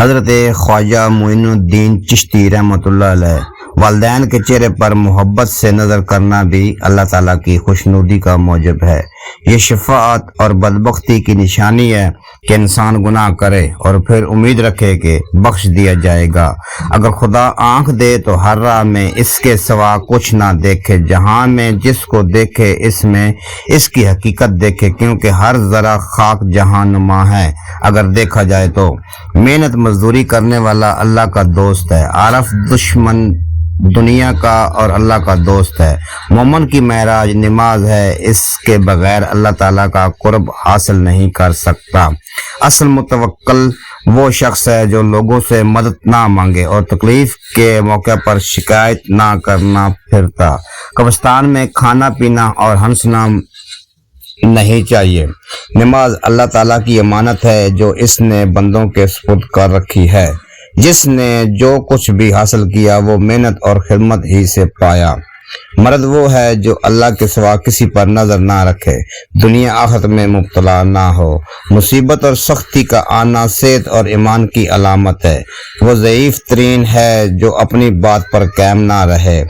حضرت خواجہ معین الدین چشتی رحمۃ اللہ علیہ، والدین کے چہرے پر محبت سے نظر کرنا بھی اللہ تعالیٰ کی خوشنودی کا موجب ہے۔ یہ شفاعت اور بدبختی کی نشانی ہے کہ انسان گناہ کرے اور پھر امید رکھے کہ بخش دیا جائے گا۔ اگر خدا آنکھ دے تو ہر راہ میں اس کے سوا کچھ نہ دیکھے، جہاں میں جس کو دیکھے اس میں اس کی حقیقت دیکھے، کیونکہ ہر ذرا خاک جہاں نما ہے۔ اگر دیکھا جائے تو محنت مزدوری کرنے والا اللہ کا دوست ہے، عارف دشمن دنیا کا اور اللہ کا دوست ہے۔ مومن کی معراج نماز ہے، اس کے بغیر اللہ تعالیٰ کا قرب حاصل نہیں کر سکتا۔ اصل متوکل وہ شخص ہے جو لوگوں سے مدد نہ مانگے اور تکلیف کے موقع پر شکایت نہ کرنا پھرتا۔ قبرستان میں کھانا پینا اور ہنسنا نہیں چاہیے۔ نماز اللہ تعالیٰ کی امانت ہے جو اس نے بندوں کے سپرد کر رکھی ہے۔ جس نے جو کچھ بھی حاصل کیا وہ محنت اور خدمت ہی سے پایا۔ مرد وہ ہے جو اللہ کے سوا کسی پر نظر نہ رکھے، دنیا آخرت میں مبتلا نہ ہو۔ مصیبت اور سختی کا آنا صحت اور ایمان کی علامت ہے۔ وہ ضعیف ترین ہے جو اپنی بات پر قائم نہ رہے۔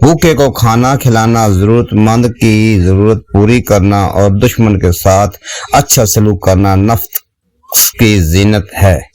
بھوکے کو کھانا کھلانا، ضرورت مند کی ضرورت پوری کرنا اور دشمن کے ساتھ اچھا سلوک کرنا نفس کی زینت ہے۔